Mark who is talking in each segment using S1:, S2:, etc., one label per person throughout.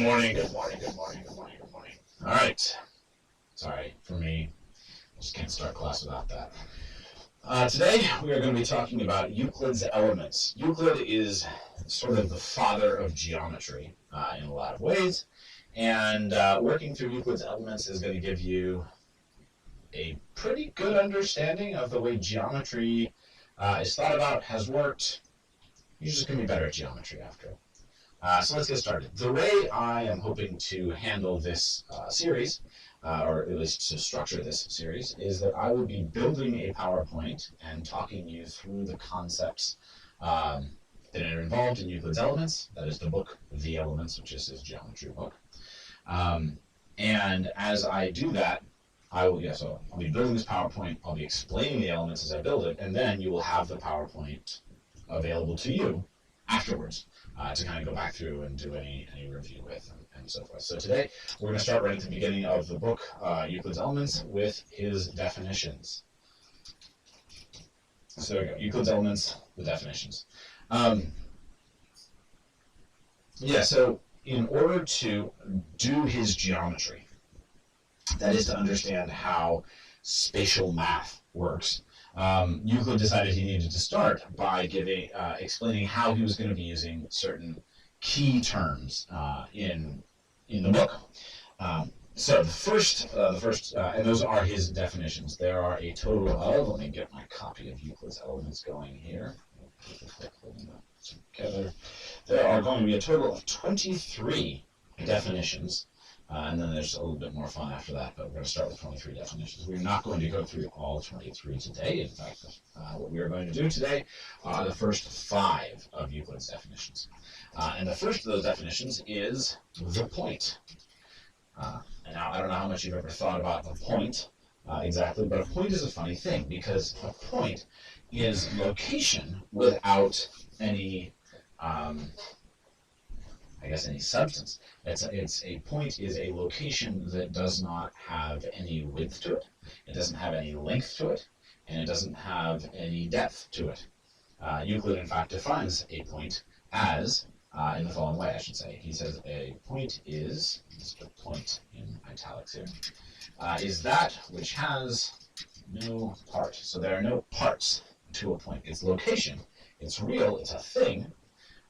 S1: morning, good morning, good morning, good morning, good morning. All right. Sorry, for me, I just can't start class without that. Today, we are going to be talking about Euclid's elements. Euclid is sort of the father of geometry in a lot of ways, and working through Euclid's elements is going to give you a pretty good understanding of the way geometry is thought about, has worked. You're just going to be better at geometry after all. So let's get started. The way I am hoping to handle this series, or at least to structure this series, is that I will be building a PowerPoint and talking you through the concepts that are involved in Euclid's Elements. That is the book, The Elements, which is his geometry book. And as I do that, I'll be building this PowerPoint, I'll be explaining the elements as I build it, and then you will have the PowerPoint available to you afterwards. To kind of go back through and do any review with and so forth. So today we're going to start right at the beginning of the book, Euclid's Elements, with his definitions. So there we go, Euclid's Elements, the definitions. So in order to do his geometry, that is to understand how spatial math works, Euclid decided he needed to start by explaining how he was going to be using certain key terms in the book. So the first, and those are his definitions. There are a total of, let me get my copy of Euclid's Elements going here. Together. There are going to be a total of 23 definitions. And then there's a little bit more fun after that, but we're going to start with 23 definitions. We're not going to go through all 23 today. In fact, what we are going to do today are the first 5 of Euclid's definitions. And the first of those definitions is the point. And now, I don't know how much you've ever thought about a point exactly, but a point is a funny thing because a point is location without any any substance. A point is a location that does not have any width to it, it doesn't have any length to it, and it doesn't have any depth to it. Euclid, in fact, defines a point as, in the following way, I should say. He says a point is, let's put point in italics here, is that which has no part. So there are no parts to a point. It's location, it's real, it's a thing,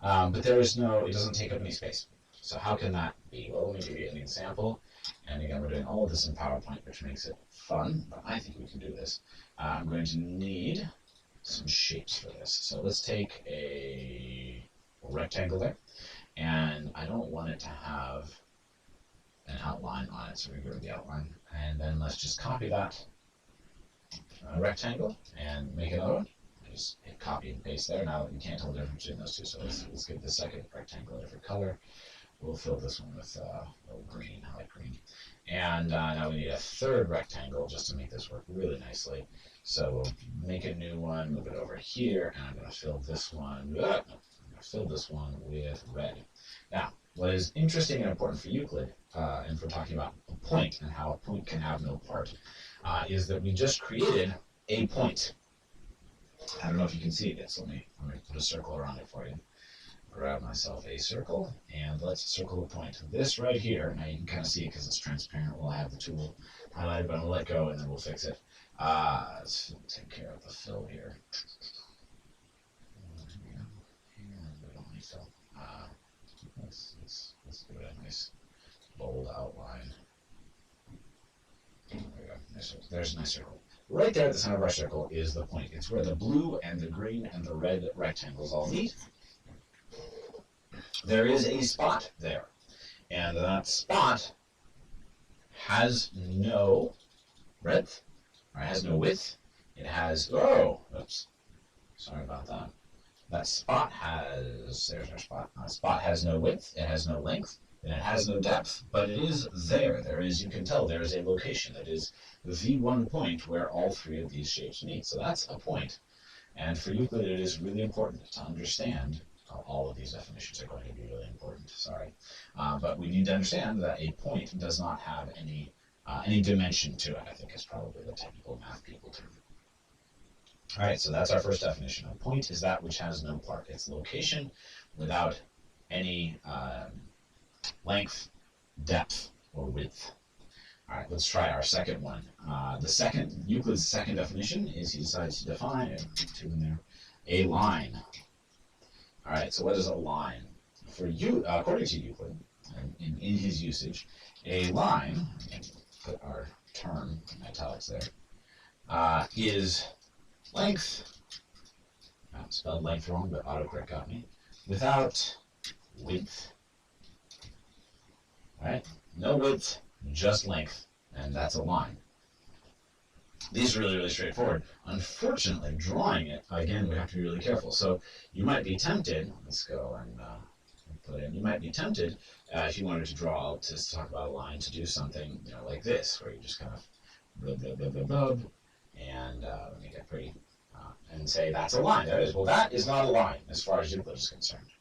S1: but there is it doesn't take up any space. So how can that be? Well, let me give you an example. And again, we're doing all of this in PowerPoint, which makes it fun, but I think we can do this. I'm going to need some shapes for this. So let's take a rectangle there, and I don't want it to have an outline on it, so we go to the outline, and then let's just copy that rectangle and make another one. Just hit copy and paste there. Now you can't tell the difference between those two, so let's give the second rectangle a different color. We'll fill this one with a little green, I like green. And now we need a third rectangle just to make this work really nicely. So we'll make a new one, move it over here, and I'm going to fill this one. With red. Now, what is interesting and important for Euclid, and for talking about a point and how a point can have no part, is that we just created a point. I don't know if you can see this. Let me put a circle around it for you. Grab myself a circle, and let's circle a point. This right here, now you can kind of see it because it's transparent. We'll have the tool highlighted, but I'm going to let go, and then we'll fix it. Let's take care of the fill here. We don't need fill. Let's give it a nice, bold outline. There we go. There's a nice circle. Right there at the center of our circle is the point. It's where the blue and the green and the red rectangles all meet. There is a spot there, and that spot has no breadth, or has no width. It has, oops, sorry about that. That spot has, there's our spot. That spot has no width, it has no length, and it has no depth, but it is there. There is, you can tell, there is a location. That is the one point where all 3 of these shapes meet. So that's a point. And for Euclid, it is really important to understand. All of these definitions are going to be really important, sorry. But we need to understand that a point does not have any dimension to it, I think is probably the technical math people term. All right, so that's our first definition. A point is that which has no part. It's location without any length, depth, or width. All right, let's try our second one. Euclid's second definition is he decides to define two in there, a line. All right, so what is a line? For you, according to Euclid, in his usage, a line, put our term in italics there, is length, spelled length wrong, but autocorrect got me, without width. All right, no width, just length, and that's a line. These are really, really straightforward. Unfortunately, drawing it, again, we have to be really careful. So you might be tempted, let's go and put in, you might be tempted, if you wanted to draw, to talk about a line, to do something, like this, where you just kind of blub, blub, blub, blub, blub, and let me get pretty, and say that's a line. That is, well, that is not a line as far as Euclid is concerned.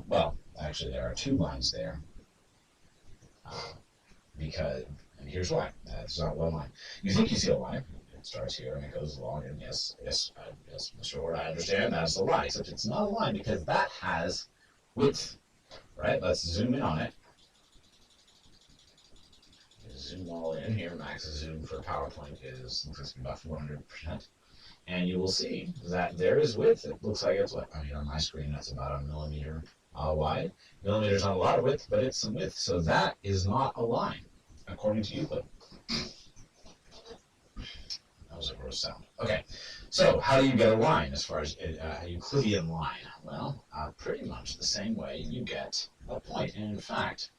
S1: Well, actually, there are two lines there, because, and here's why. That's not one line. You think you see a line. It starts here and it goes along, and yes, Mr. Ward, I understand that's a line, except it's not a line because that has width, right? Let's zoom in on it. Zoom all in here. Max zoom for PowerPoint is about 400%. And you will see that there is width. It looks like it's what? I mean, on my screen, that's about a millimeter wide. Millimeter's not a lot of width, but it's some width. So that is not a line, according to Euclid. That was a gross sound. Okay, so how do you get a line as far as a Euclidean line? Well, pretty much the same way you get a point. And in fact,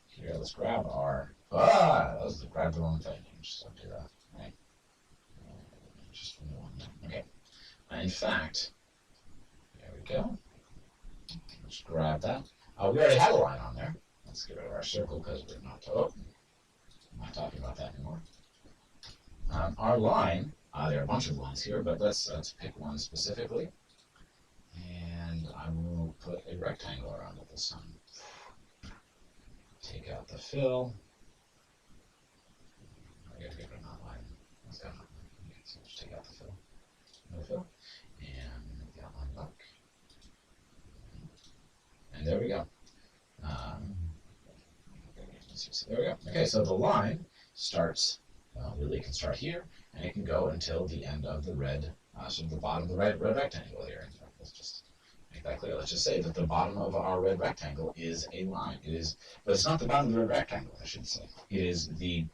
S1: here, let's grab our, grab the wrong thing. Just don't do that, right? Just one. Okay. In fact, there we go. Let's grab that. We already had a line on there. Let's get rid of our circle because we're not, I'm not talking about that anymore. Our line, there are a bunch of lines here, but let's pick one specifically. And I will put a rectangle around it this time. Take out the fill. I gotta get rid of that line. Let's go. Okay, so just take out the fill. No fill. And make the outline black. And there we go. There we go. Okay, so the line starts, really it can start here, and it can go until the end of the red, sort of the bottom of the red rectangle here. In fact, let's just make that clear. Let's just say that the bottom of our red rectangle is a line. It is, but it's not the bottom of the red rectangle, I should say. It is the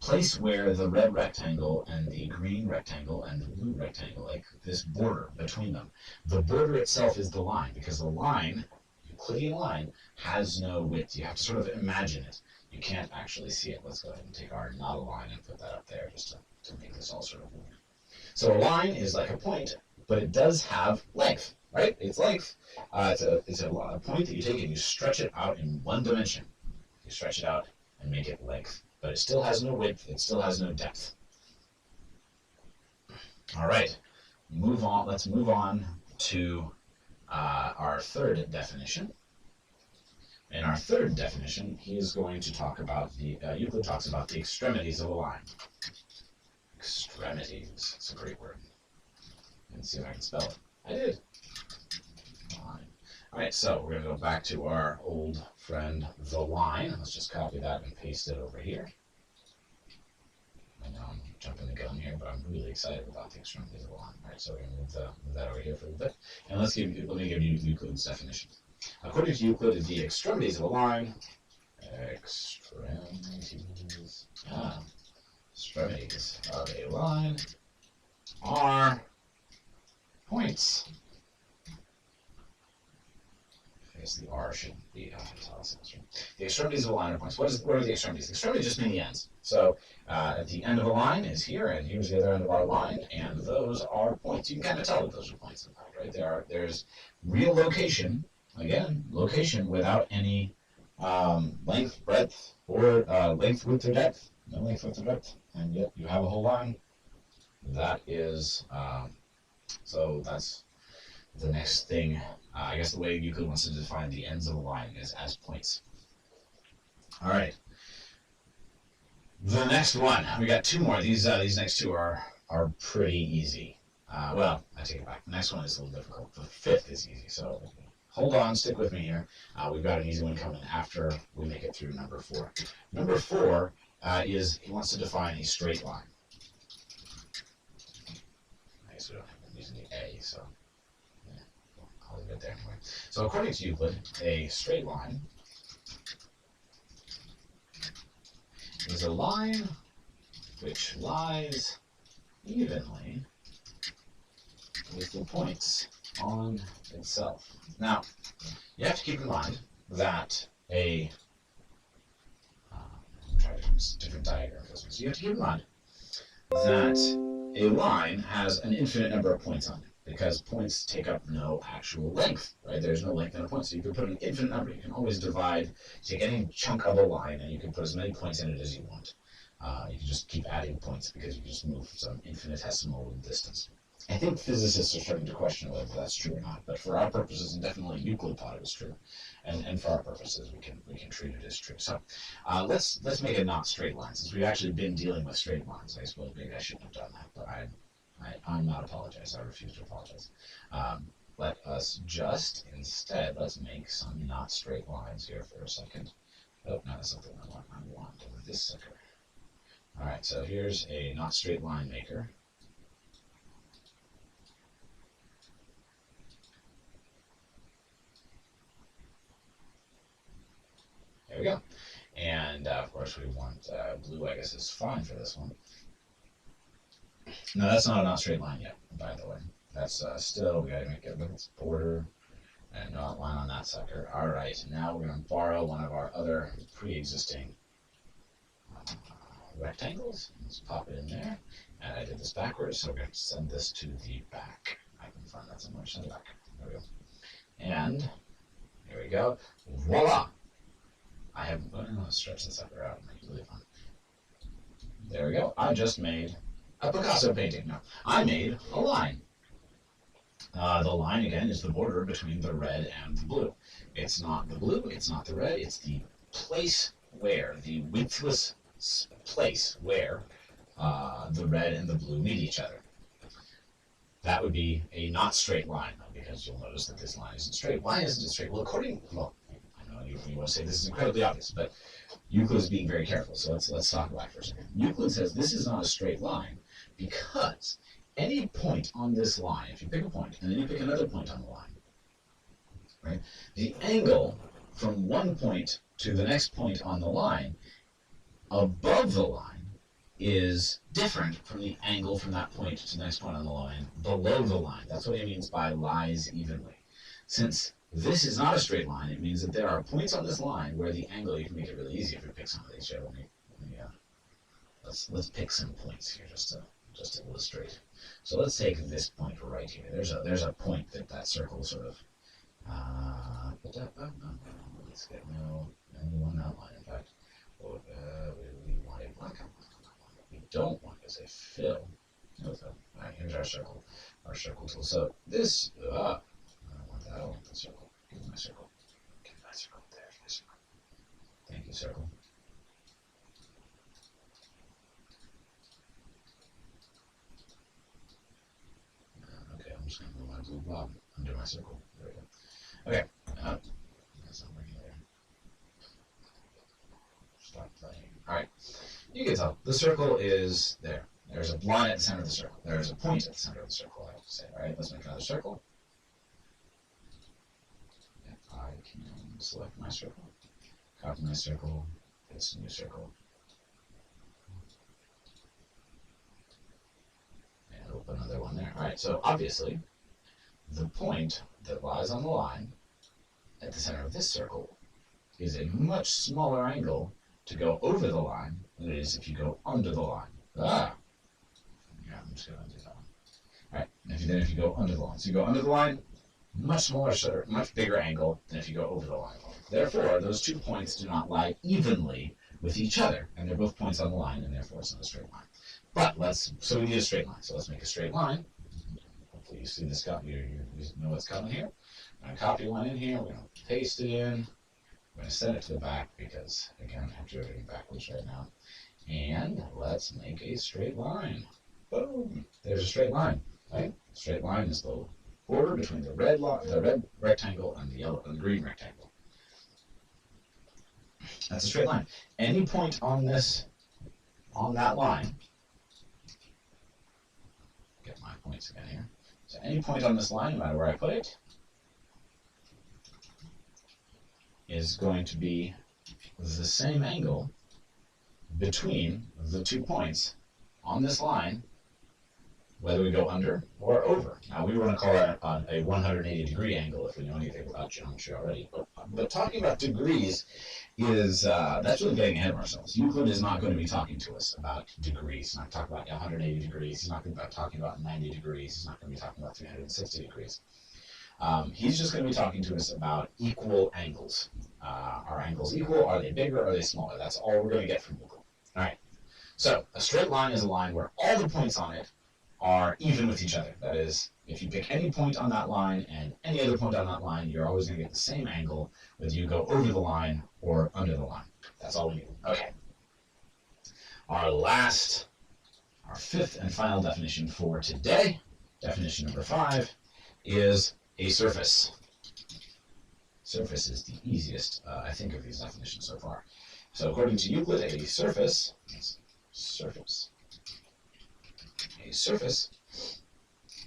S1: place where the red rectangle and the green rectangle and the blue rectangle, like this border between them. The border itself is the line, because the line, Euclidean line, has no width. You have to sort of imagine it. You can't actually see it. Let's go ahead and take our not a line and put that up there just to make this all sort of weird. So a line is like a point, but it does have length, right? It's length. It's a point that you take and you stretch it out in one dimension. You stretch it out and make it length. But it still has no width. It still has no depth. All right. Move on. Let's move on to our third definition. In our third definition, he is going to talk about Euclid talks about the extremities of a line. Extremities. It's a great word. Let's see if I can spell it. I did. Line. All right, so we're going to go back to our old friend, the line. Let's just copy that and paste it over here. I know I'm jumping the gun here, but I'm really excited about the extremities of a line. All right, so we're going to move that over here for a little bit. And let me give you Euclid's definition. According to Euclid, the extremities of a line, extremities of a line are points. I guess the R should be italicized. The extremities of a line are points. What are the extremities? The extremities just mean the ends. So at the end of a line is here, and here's the other end of our line, and those are points. You can kind of tell that those are points, in fact, right? There's real location. Again, location without any length, breadth, or length, width, or depth. No length, width, or depth. And yet you have a whole line. That is, so that's the next thing. I guess the way Euclid wants to define the ends of a line is as points. All right. The next one. We got two more. These next two are pretty easy. Well, I take it back. The next one is a little difficult. The fifth is easy, so hold on, stick with me here. We've got an easy one coming after we make it through number 4. Number 4 is he wants to define a straight line. I guess we don't have I'm using the A, so yeah, I'll leave it there anyway. So according to Euclid, a straight line is a line which lies evenly with the points on itself. Now, you have to keep in mind that try different diagram for this one. So you have to keep in mind that a line has an infinite number of points on it because points take up no actual length, right? There's no length in a point, so you can put an infinite number. You can always divide, take any chunk of a line, and you can put as many points in it as you want. You can just keep adding points because you can just move some infinitesimal distance. I think physicists are starting to question whether that's true or not, but for our purposes, and definitely Euclid thought it was true, and for our purposes, we can treat it as true. So let's make it not straight line, since we've actually been dealing with straight lines. I suppose maybe I shouldn't have done that, but I'm not apologize. I refuse to apologize. Let us just instead let's make some not straight lines here for a second. Oh, no, that's not the one I want. I want this sucker. All right, so here's a not straight line maker. There we go. And of course we want blue, I guess is fine for this one. No, that's not a not straight line yet, by the way. That's still, we gotta make it with its border and not line on that sucker. All right, now we're gonna borrow one of our other pre-existing rectangles. Let's pop it in there. And I did this backwards, so we're gonna send this to the back. I can find that somewhere, send it back. There we go. And here we go. Voila! I have, let's stretch this sucker out and make it really fun. There we go. I just made a Picasso painting. No, I made a line. The line, again, is the border between the red and the blue. It's not the blue, it's not the red, it's the place where, the widthless place where the red and the blue meet each other. That would be a not straight line, because you'll notice that this line isn't straight. Why isn't it straight? Well, you want to say this is incredibly obvious, but Euclid is being very careful, so let's talk about it for a second. Euclid says this is not a straight line because any point on this line, if you pick a point and then you pick another point on the line, right, the angle from one point to the next point on the line above the line is different from the angle from that point to the next point on the line below the line. That's what he means by lies evenly. Since this is not a straight line, it means that there are points on this line where the angle, you can make it really easy if we pick some of these here. Let's pick some points here just to illustrate. So let's take this point right here. There's a point that circle sort of let's get no one outline. In fact, we want a black outline. What we don't want is a fill. Alright, here's our circle tool. So this I don't want that. I want the circle. Give me my circle. Give me my circle. There's my circle. Thank you, circle. Okay, I'm just going to move my blue blob under my circle. There we go. Okay. That's not working there. Stop playing. Alright. You can tell. The circle is there. There's a line at the center of the circle. There's a point at the center of the circle, I have to say. Alright, let's make another circle. I can select my circle, copy my circle, paste a new circle, and open another one there. Alright, so obviously, the point that lies on the line at the center of this circle is a much smaller angle to go over the line than it is if you go under the line. Yeah, I'm just going to do that one. Alright, then if you go under the line. So you go under the line, much smaller, much bigger angle than if you go over the line. Therefore, those 2 points do not lie evenly with each other, and they're both points on the line, and therefore it's not a straight line. But so we need a straight line. So let's make a straight line. Hopefully you see this, you know what's coming here. I'm going to copy one in here. We're going to paste it in. I'm going to send it to the back because, again, I'm doing it backwards right now. And let's make a straight line. Boom! There's a straight line, right? Straight line is the border between the red rectangle and the yellow and the green rectangle. That's a straight line. Any point on that line, get my points again here. So any point on this line, no matter where I put it, is going to be the same angle between the 2 points on this line, whether we go under or over. Now, we want to call that a 180-degree angle if we know anything about geometry already. But talking about degrees is, that's really getting ahead of ourselves. Euclid is not going to be talking to us about degrees. He's not talking about 180 degrees. He's not going to be talking about 90 degrees. He's not going to be talking about 360 degrees. He's just going to be talking to us about equal angles. Are angles equal? Are they bigger? Are they smaller? That's all we're going to get from Euclid. All right. So a straight line is a line where all the points on it are even with each other. That is, if you pick any point on that line and any other point on that line, you're always going to get the same angle whether you go over the line or under the line. That's all we need. Okay. Our fifth and final definition for today, definition number 5, is a surface. Surface is the easiest, I think, of these definitions so far. So according to Euclid, a surface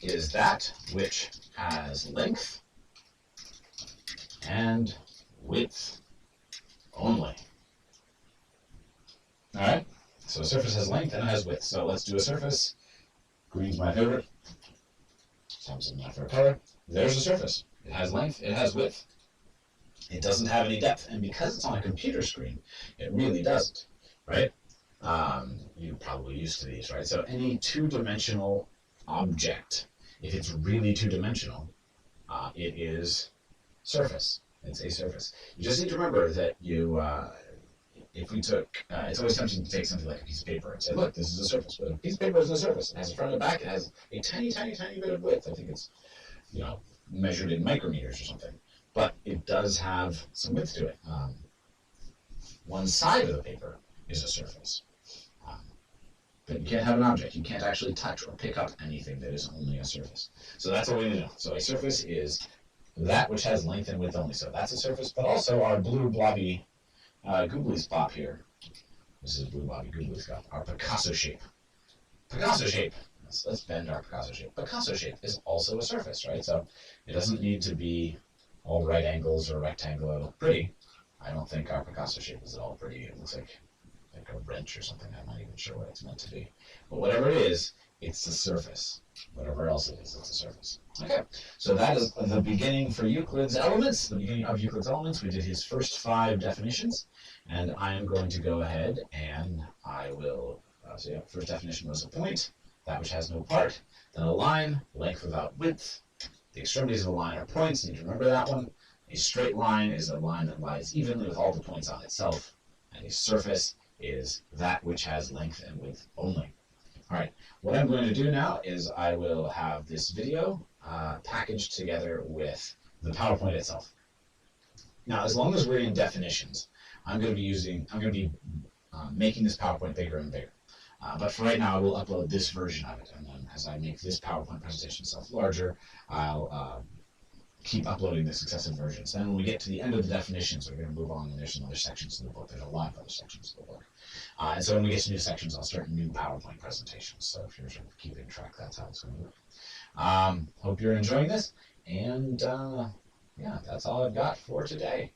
S1: is that which has length and width only. All right, so a surface has length and it has width. So let's do a surface. Green's my favorite. Samson's my favorite color. There's a surface. It has length, it has width. It doesn't have any depth, and because it's on a computer screen, it really doesn't, right? You're probably used to these, right? So any two-dimensional object, if it's really two-dimensional, it is surface. It's a surface. You just need to remember that if we took, it's always tempting to take something like a piece of paper and say, look, this is a surface. But a piece of paper is a surface. It has a front and back. It has a tiny, tiny, tiny bit of width. I think it's, measured in micrometers or something. But it does have some width to it. One side of the paper is a surface. But you can't have an object. You can't actually touch or pick up anything that is only a surface. So that's what we need to know. So a surface is that which has length and width only. So that's a surface, but also our blue blobby googly spot here. This is blue blobby googly spot. Our Picasso shape. Picasso shape. Let's bend our Picasso shape. Picasso shape is also a surface, right? So it doesn't need to be all right angles or rectangular to look pretty. I don't think our Picasso shape is at all pretty. It looks like a wrench or something. I'm not even sure what it's meant to be. But whatever it is, it's the surface. Whatever else it is, it's a surface. Okay, so that is the beginning for Euclid's elements, the beginning of Euclid's elements. We did his first 5 definitions, and I am going to go ahead and I will, first definition was a point, that which has no part, then a line, length without width. The extremities of a line are points, need to remember that one. A straight line is a line that lies evenly with all the points on itself, and a surface is that which has length and width only. All right, what I'm going to do now is I will have this video packaged together with the PowerPoint itself. Now, as long as we're in definitions, I'm going to be making this PowerPoint bigger and bigger. But for right now, I will upload this version of it, and then as I make this PowerPoint presentation itself larger, I'll keep uploading the successive versions. Then when we get to the end of the definitions, we're going to move on, and there's some other sections in the book. There's a lot of other sections in the book. And so when we get to new sections, I'll start new PowerPoint presentations. So if you're sort of keeping track, that's how it's going to work. Hope you're enjoying this, and yeah, that's all I've got for today.